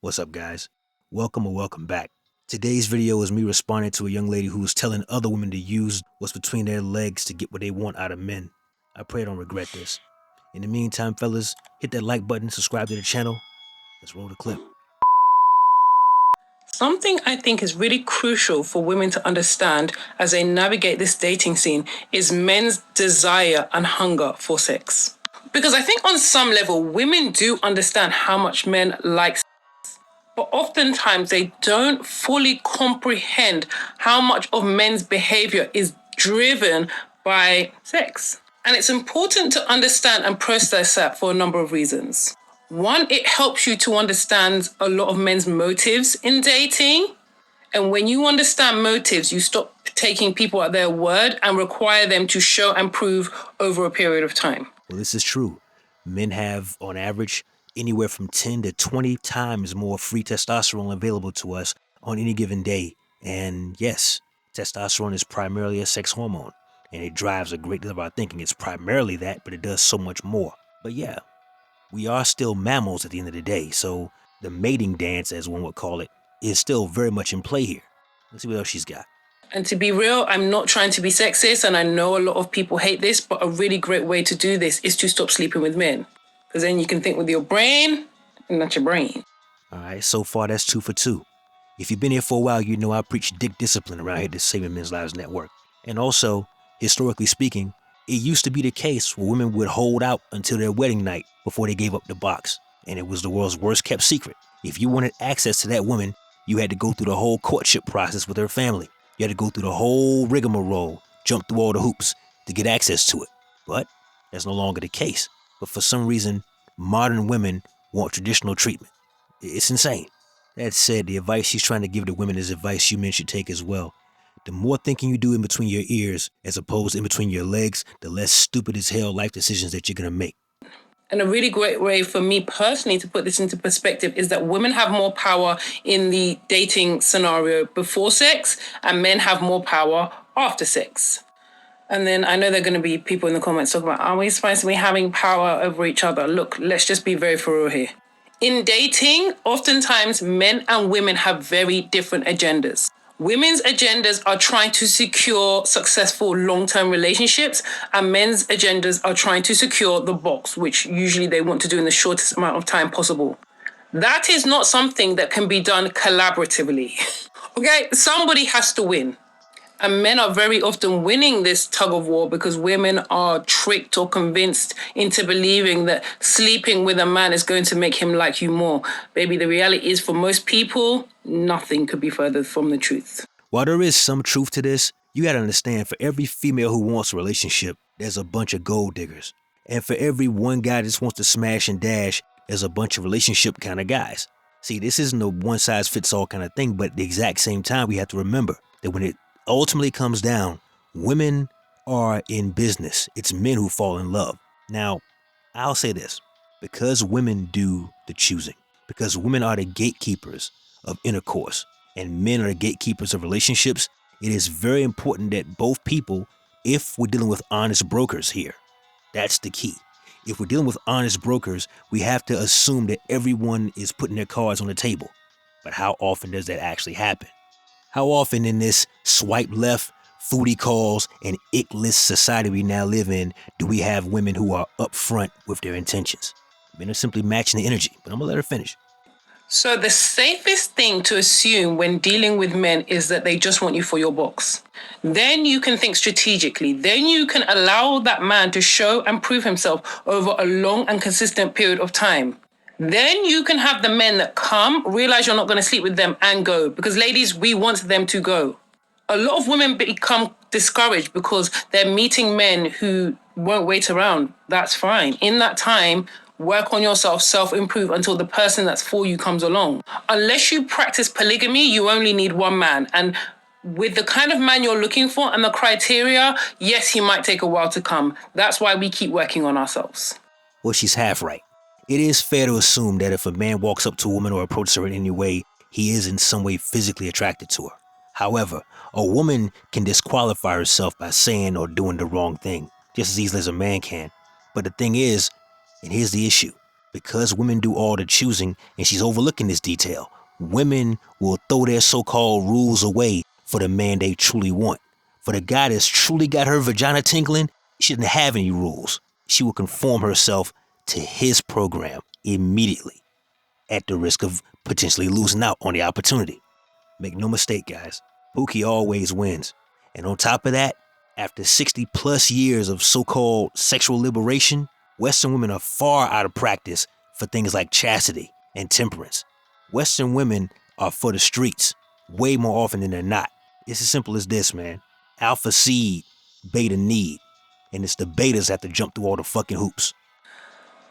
What's up, guys? Welcome or welcome back. Today's video is me responding to a young lady who was telling other women to use what's between their legs to get what they want out of men. I pray I don't regret this. In the meantime, fellas, hit that like button, subscribe to the channel. Let's roll the clip. Something I think is really crucial for women to understand as they navigate this dating scene is men's desire and hunger for sex. Because I think on some level, women do understand how much men like sex, but oftentimes they don't fully comprehend how much of men's behavior is driven by sex. And it's important to understand and process that for a number of reasons. One, it helps you to understand a lot of men's motives in dating. And when you understand motives, you stop taking people at their word and require them to show and prove over a period of time. Well, this is true. Men have, on average, anywhere from 10 to 20 times more free testosterone available to us on any given day. And yes, testosterone is primarily a sex hormone, and it drives a great deal of our thinking. It's primarily that, but it does so much more. But yeah, we are still mammals at the end of the day, so the mating dance, as one would call it, is still very much in play here. Let's see what else she's got. And to be real, I'm not trying to be sexist, and I know a lot of people hate this, but a really great way to do this is to stop sleeping with men. Because then you can think with your brain and not your brain. All right, so far that's 2 for 2. If you've been here for a while, you know I preach dick discipline around here at the Saving Men's Lives Network. And also, historically speaking, it used to be the case where women would hold out until their wedding night before they gave up the box. And it was the world's worst kept secret. If you wanted access to that woman, you had to go through the whole courtship process with her family. You had to go through the whole rigmarole, jump through all the hoops to get access to it. But that's no longer the case. But for some reason, modern women want traditional treatment. It's insane. That said, the advice she's trying to give to women is advice you men should take as well. The more thinking you do in between your ears, as opposed to in between your legs, the less stupid as hell life decisions that you're going to make. And a really great way for me personally to put this into perspective is that women have more power in the dating scenario before sex, and men have more power after sex. And then I know there are going to be people in the comments talking about, are we supposed to be having power over each other? Look, let's just be very for real here. In dating, oftentimes men and women have very different agendas. Women's agendas are trying to secure successful long-term relationships, and men's agendas are trying to secure the box, which usually they want to do in the shortest amount of time possible. That is not something that can be done collaboratively. Okay, somebody has to win. And men are very often winning this tug of war because women are tricked or convinced into believing that sleeping with a man is going to make him like you more. Baby, the reality is for most people, nothing could be further from the truth. While there is some truth to this, you gotta understand, for every female who wants a relationship, there's a bunch of gold diggers. And for every one guy that just wants to smash and dash, there's a bunch of relationship kind of guys. See, this isn't a one-size-fits-all kind of thing, but at the exact same time, we have to remember that when it ultimately comes down, women are in business. It's men who fall in love. Now, I'll say this, because women do the choosing, because women are the gatekeepers of intercourse and men are the gatekeepers of relationships, it is very important that both people, if we're dealing with honest brokers here, that's the key. If we're dealing with honest brokers, we have to assume that everyone is putting their cards on the table. But how often does that actually happen? How often in this swipe left, foodie calls, and ick-list society we now live in do we have women who are upfront with their intentions? Men are simply matching the energy, but I'm gonna let her finish. So the safest thing to assume when dealing with men is that they just want you for your box. Then you can think strategically. Then you can allow that man to show and prove himself over a long and consistent period of time. Then you can have the men that come, realize you're not going to sleep with them and go. Because ladies, we want them to go. A lot of women become discouraged because they're meeting men who won't wait around. That's fine. In that time, work on yourself, self-improve until the person that's for you comes along. Unless you practice polygamy, you only need one man. And with the kind of man you're looking for and the criteria, yes, he might take a while to come. That's why we keep working on ourselves. Well, she's half right. It is fair to assume that if a man walks up to a woman or approaches her in any way, he is in some way physically attracted to her. However, a woman can disqualify herself by saying or doing the wrong thing. just as easily as a man can. But the thing is, and here's the issue, because women do all the choosing and she's overlooking this detail, women will throw their so-called rules away for the man they truly want. For the guy that's truly got her vagina tingling, she didn't have any rules. She will conform herself to his program immediately, at the risk of potentially losing out on the opportunity. Make no mistake, guys, Pookie always wins. And on top of that, after 60 plus years of so-called sexual liberation, Western women are far out of practice for things like chastity and temperance. Western women are for the streets way more often than they're not. It's as simple as this, man. Alpha seed, beta need. And it's the betas that have to jump through all the fucking hoops.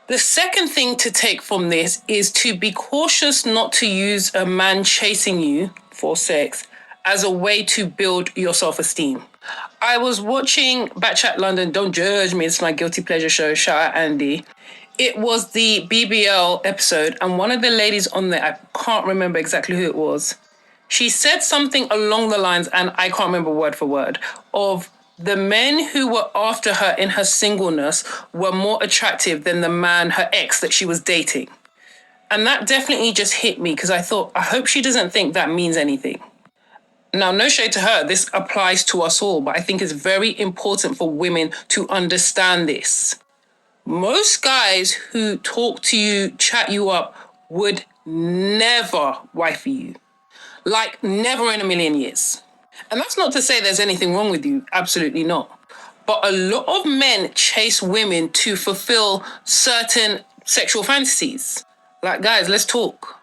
The second thing to take from this is to be cautious not to use a man chasing you for sex as a way to build your self-esteem. I was watching Backchat London, don't judge me, it's my guilty pleasure show, shout out Andy. It was the BBL episode, and one of the ladies on there, I can't remember exactly who it was, she said something along the lines, and I can't remember word for word, of the men who were after her in her singleness were more attractive than the man, her ex, that she was dating. And that definitely just hit me because I thought, I hope she doesn't think that means anything. Now, no shade to her, this applies to us all, but I think it's very important for women to understand this. Most guys who talk to you, chat you up, would never wifey you. Like, never in a million years. And that's not to say there's anything wrong with you. Absolutely not. But a lot of men chase women to fulfill certain sexual fantasies. Like, guys, let's talk.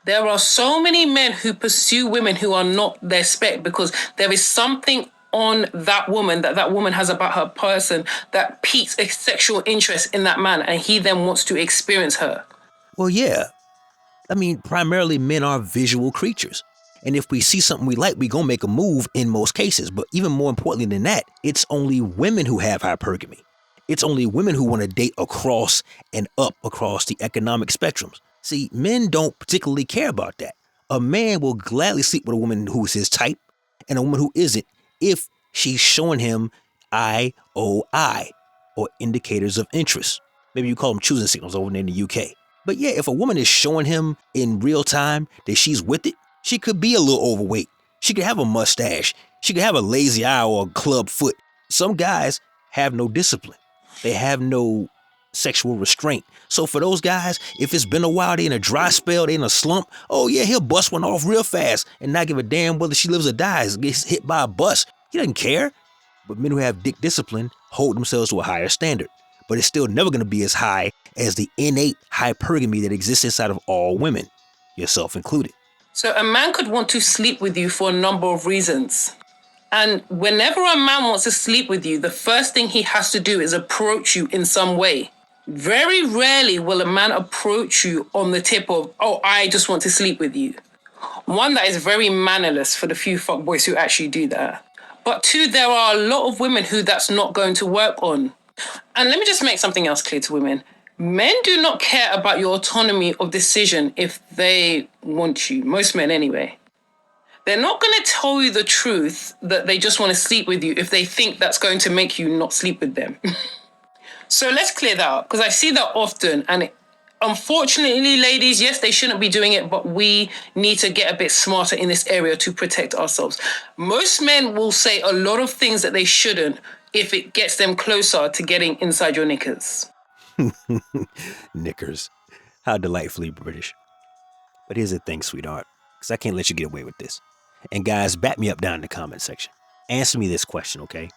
There are so many men who pursue women who are not their spec because there is something on that woman that woman has about her person that piques a sexual interest in that man, and he then wants to experience her. Well, yeah. I mean, primarily men are visual creatures. And if we see something we like, we gonna make a move in most cases. But even more importantly than that, it's only women who have hypergamy. It's only women who want to date across and up across the economic spectrums. See, men don't particularly care about that. A man will gladly sleep with a woman who is his type and a woman who isn't if she's showing him IOI, or indicators of interest. Maybe you call them choosing signals over there in the UK. But yeah, if a woman is showing him in real time that she's with it, she could be a little overweight. She could have a mustache. She could have a lazy eye or a club foot. Some guys have no discipline. They have no sexual restraint. So for those guys, if it's been a while, they in a dry spell, they in a slump, oh yeah, he'll bust one off real fast and not give a damn whether she lives or dies, gets hit by a bus. He doesn't care. But men who have dick discipline hold themselves to a higher standard. But it's still never going to be as high as the innate hypergamy that exists inside of all women, yourself included. So a man could want to sleep with you for a number of reasons. And whenever a man wants to sleep with you, the first thing he has to do is approach you in some way. Very rarely will a man approach you on the tip of, oh, I just want to sleep with you. One, that is very mannerless for the few fuckboys who actually do that. But two, there are a lot of women who that's not going to work on. And let me just make something else clear to women. Men do not care about your autonomy of decision if they want you. Most men anyway. They're not going to tell you the truth that they just want to sleep with you if they think that's going to make you not sleep with them. So let's clear that up, because I see that often. And unfortunately, ladies, yes, they shouldn't be doing it, but we need to get a bit smarter in this area to protect ourselves. Most men will say a lot of things that they shouldn't if it gets them closer to getting inside your knickers. Knickers. How delightfully British. But here's the thing, sweetheart, because I can't let you get away with this. And guys, back me up down in the comment section. Answer me this question, okay?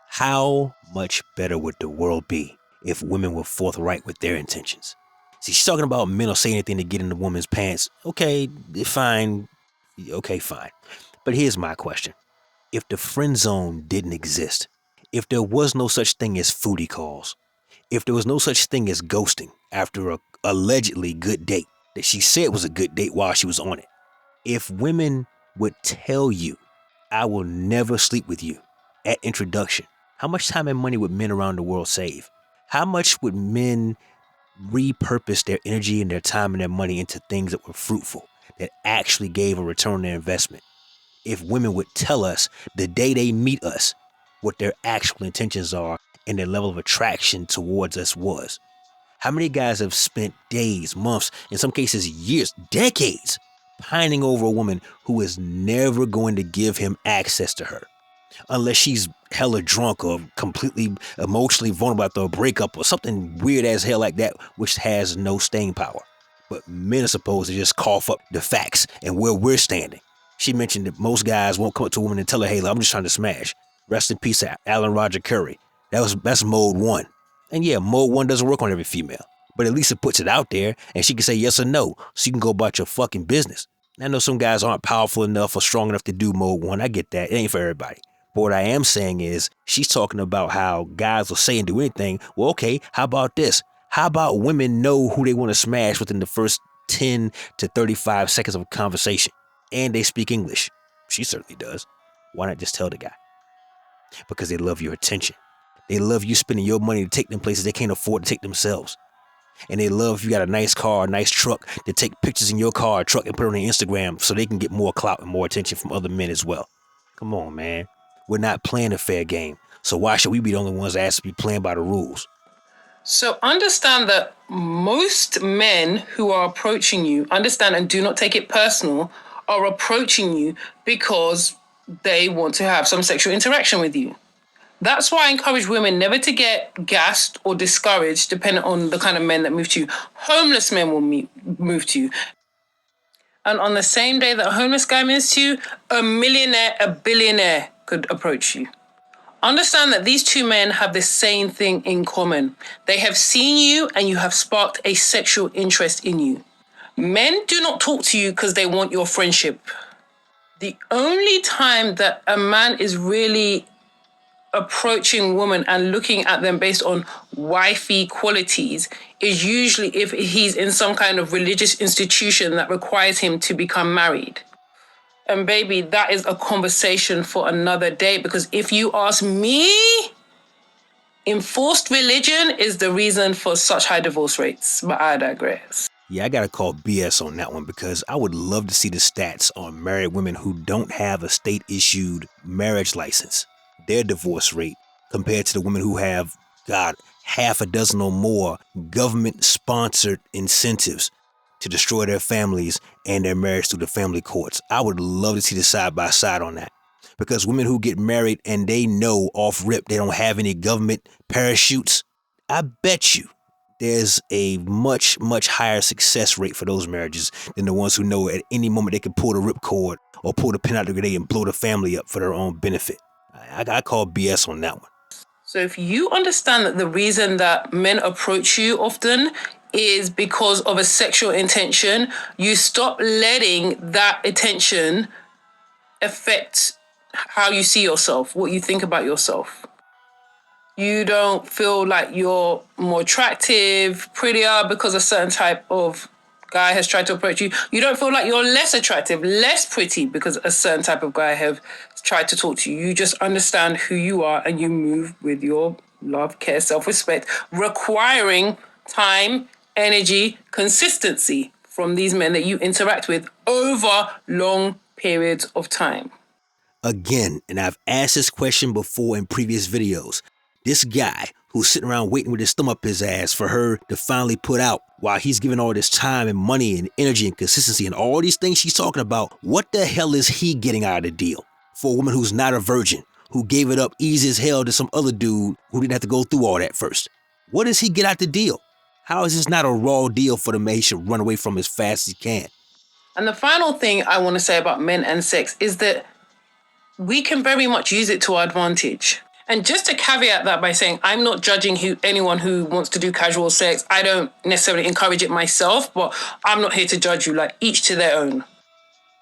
How much better would the world be if women were forthright with their intentions? See, she's talking about men will say anything to get in the woman's pants. Okay, fine. Okay, fine. But here's my question. If the friend zone didn't exist, if there was no such thing as foodie calls, if there was no such thing as ghosting after a allegedly good date that she said was a good date while she was on it, if women would tell you, I will never sleep with you at introduction, how much time and money would men around the world save? How much would men repurpose their energy and their time and their money into things that were fruitful, that actually gave a return on their investment? If women would tell us the day they meet us what their actual intentions are and their level of attraction towards us was. How many guys have spent days, months, in some cases years, decades, pining over a woman who is never going to give him access to her? Unless she's hella drunk or completely emotionally vulnerable after a breakup or something weird as hell like that, which has no staying power. But men are supposed to just cough up the facts and where we're standing. She mentioned that most guys won't come up to a woman and tell her, hey, I'm just trying to smash. Rest in peace, Alan Roger Curry. That's mode 1. And yeah, mode 1 doesn't work on every female. But at least it puts it out there and she can say yes or no, so you can go about your fucking business. I know some guys aren't powerful enough or strong enough to do mode 1. I get that. It ain't for everybody. But what I am saying is, she's talking about how guys will say and do anything. Well, okay, how about this? How about women know who they want to smash within the first 10 to 35 seconds of a conversation? And they speak English. She certainly does. Why not just tell the guy? Because they love your attention. They love you spending your money to take them places they can't afford to take themselves. And they love if you got a nice car, a nice truck, to take pictures in your car or truck and put it on their Instagram so they can get more clout and more attention from other men as well. Come on, man. We're not playing a fair game. So why should we be the only ones asked to be playing by the rules? So understand that most men who are approaching you, understand and do not take it personal, are approaching you because they want to have some sexual interaction with you. That's why I encourage women never to get gassed or discouraged depending on the kind of men that move to you. Homeless men will move to you. And on the same day that a homeless guy moves to you, a millionaire, a billionaire could approach you. Understand that these two men have the same thing in common. They have seen you and you have sparked a sexual interest in you. Men do not talk to you because they want your friendship. The only time that a man is really approaching women and looking at them based on wifey qualities is usually if he's in some kind of religious institution that requires him to become married. And baby, that is a conversation for another day, because if you ask me, enforced religion is the reason for such high divorce rates, but I digress. Yeah, I gotta call BS on that one, because I would love to see the stats on married women who don't have a state-issued marriage license, their divorce rate, compared to the women who have, half a dozen or more government-sponsored incentives to destroy their families and their marriage through the family courts. I would love to see the side-by-side on that. Because women who get married and they know off rip they don't have any government parachutes, I bet you there's a much, much higher success rate for those marriages than the ones who know at any moment they can pull the ripcord or pull the pin out of the grenade and blow the family up for their own benefit. I call BS on that one. So if you understand that the reason that men approach you often is because of a sexual intention, you stop letting that attention affect how you see yourself, what you think about yourself. You don't feel like you're more attractive, prettier because a certain type of guy has tried to approach you. You don't feel like you're less attractive, less pretty because a certain type of guy have tried to talk to you. You just understand who you are and you move with your love, care, self-respect, requiring time, energy, consistency from these men that you interact with over long periods of time. Again, and I've asked this question before in previous videos, this guy who's sitting around waiting with his thumb up his ass for her to finally put out while he's giving all this time and money and energy and consistency and all these things she's talking about, what the hell is he getting out of the deal? For a woman who's not a virgin, who gave it up easy as hell to some other dude who didn't have to go through all that first. What does he get out the deal? How is this not a raw deal for the man he should run away from as fast as he can? And the final thing I want to say about men and sex is that we can very much use it to our advantage. And just to caveat that by saying, I'm not judging anyone who wants to do casual sex. I don't necessarily encourage it myself, but I'm not here to judge you, like each to their own.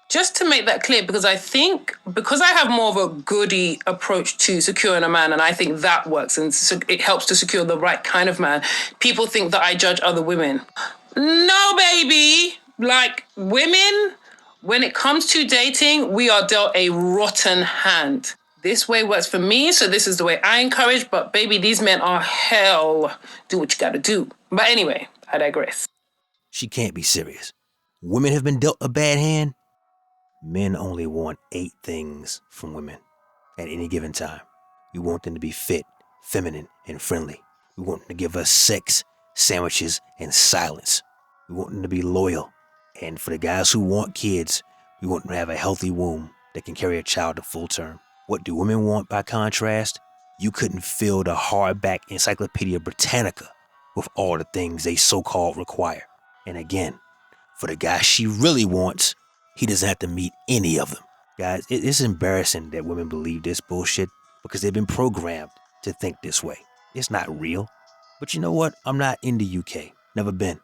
Just to make that clear, because I think, because I have more of a goody approach to securing a man, and I think that works, and so it helps to secure the right kind of man, people think that I judge other women. No, baby. Like, women, when it comes to dating, we are dealt a rotten hand. This way works for me, so this is the way I encourage, but baby, these men are hell. Do what you gotta do. But anyway, I digress. She can't be serious. Women have been dealt a bad hand. Men only want 8 things from women at any given time. You want them to be fit, feminine, and friendly. We want them to give us sex, sandwiches, and silence. We want them to be loyal. And for the guys who want kids, we want them to have a healthy womb that can carry a child to full term. What do women want by contrast? You couldn't fill the hardback Encyclopedia Britannica with all the things they so-called require. And again, for the guy she really wants, he doesn't have to meet any of them. Guys, it's embarrassing that women believe this bullshit because they've been programmed to think this way. It's not real. But you know what? I'm not in the UK. Never been.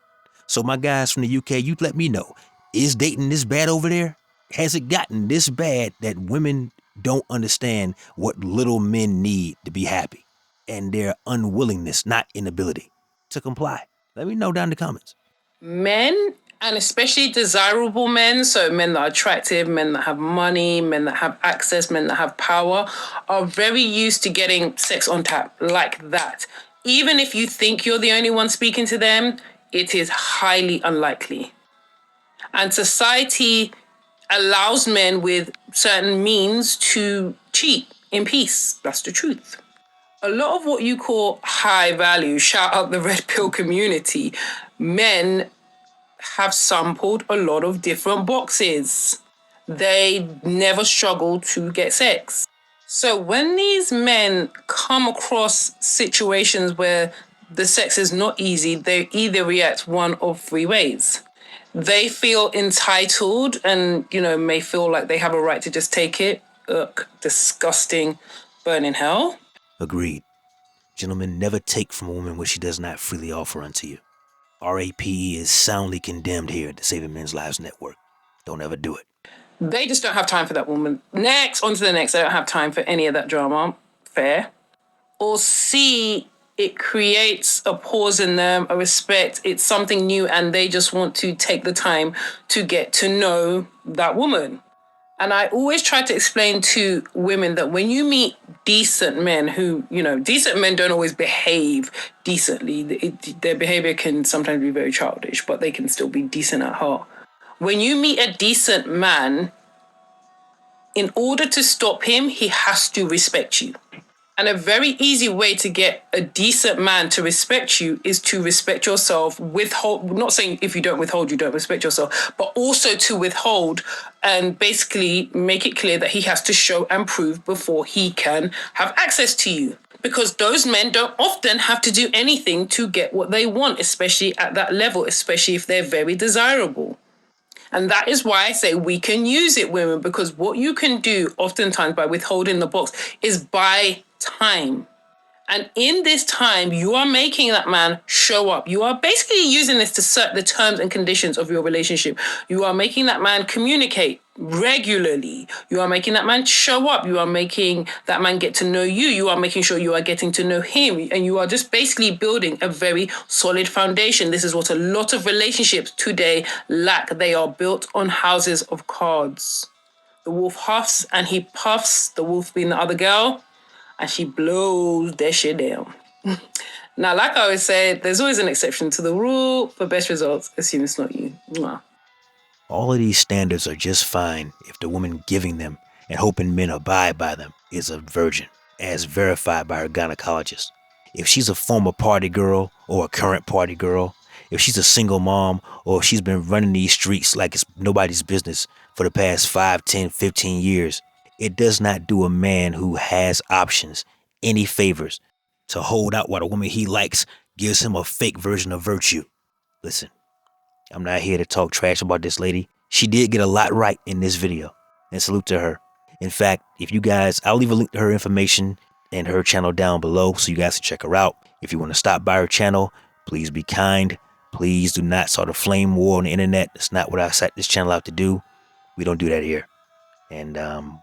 So my guys from the UK, you let me know. Is dating this bad over there? Has it gotten this bad that women don't understand what little men need to be happy and their unwillingness, not inability, to comply? Let me know down in the comments. Men, and especially desirable men, so men that are attractive, men that have money, men that have access, men that have power, are very used to getting sex on tap like that. Even if you think you're the only one speaking to them, it is highly unlikely. And society allows men with certain means to cheat in peace. That's the truth. A lot of what you call high value, shout out the red pill community, men have sampled a lot of different boxes. They never struggle to get sex. So when these men come across situations where the sex is not easy, they either react one of three ways. They feel entitled and, may feel like they have a right to just take it. Ugh, disgusting, burn in hell. Agreed. Gentlemen, never take from a woman what she does not freely offer unto you. RAPE is soundly condemned here at the Saving Men's Lives Network. Don't ever do it. They just don't have time for that woman. Next, on to the next. They don't have time for any of that drama. Fair. Or C, it creates a pause in them, a respect. It's something new and they just want to take the time to get to know that woman. And I always try to explain to women that when you meet decent men who, decent men don't always behave decently. Their behavior can sometimes be very childish, but they can still be decent at heart. When you meet a decent man, in order to stop him, he has to respect you. And a very easy way to get a decent man to respect you is to respect yourself, withhold, not saying if you don't withhold, you don't respect yourself, but also to withhold and basically make it clear that he has to show and prove before he can have access to you. Because those men don't often have to do anything to get what they want, especially at that level, especially if they're very desirable. And that is why I say we can use it, women, because what you can do oftentimes by withholding the box is buy time. And in this time, you are making that man show up. You are basically using this to set the terms and conditions of your relationship. You are making that man communicate regularly. You are making that man show up. You are making that man get to know you. You are making sure you are getting to know him. And you are just basically building a very solid foundation. This is what a lot of relationships today lack. They are built on houses of cards. The wolf huffs and he puffs, the wolf being the other girl, and she blows that shit down. Now, like I always say, there's always an exception to the rule. For best results, assume it's not you. Mwah. All of these standards are just fine if the woman giving them and hoping men abide by them is a virgin, as verified by her gynecologist. If she's a former party girl or a current party girl, if she's a single mom, or if she's been running these streets like it's nobody's business for the past 5, 10, 15 years, it does not do a man who has options any favors to hold out while the woman he likes gives him a fake version of virtue. Listen, I'm not here to talk trash about this lady. She did get a lot right in this video, and salute to her. In fact, if you guys, I'll leave a link to her information and her channel down below so you guys can check her out. If you want to stop by her channel, please be kind. Please do not start a flame war on the internet. That's not what I set this channel out to do. We don't do that here. And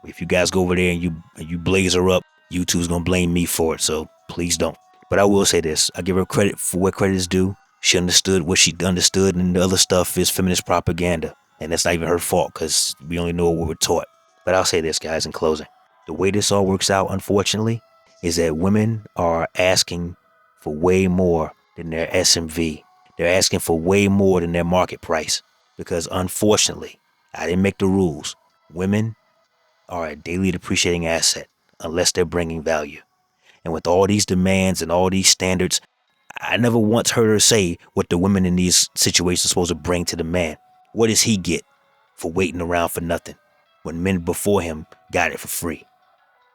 if you guys go over there and you blaze her up, YouTube's gonna blame me for it. So please don't. But I will say this: I give her credit for where credit is due. She understood what she understood, and the other stuff is feminist propaganda, and that's not even her fault because we only know what we're taught. But I'll say this, guys, in closing: the way this all works out, unfortunately, is that women are asking for way more than their SMV. They're asking for way more than their market price because, unfortunately, I didn't make the rules. Women are a daily depreciating asset unless they're bringing value. And with all these demands and all these standards, I never once heard her say what the women in these situations are supposed to bring to the man. What does he get for waiting around for nothing when men before him got it for free?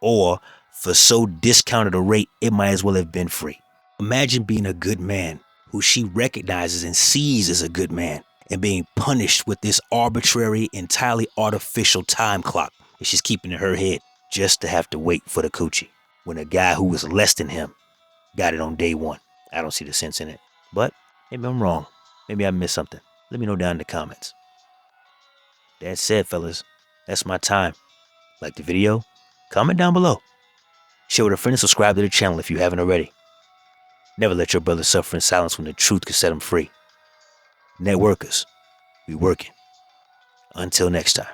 Or for so discounted a rate, it might as well have been free. Imagine being a good man who she recognizes and sees as a good man and being punished with this arbitrary, entirely artificial time clock that she's keeping in her head just to have to wait for the coochie when a guy who was less than him got it on day one. I don't see the sense in it. But maybe I'm wrong. Maybe I missed something. Let me know down in the comments. That said, fellas, that's my time. Like the video? Comment down below. Share with a friend and subscribe to the channel if you haven't already. Never let your brother suffer in silence when the truth can set him free. Networkers, we working. Until next time.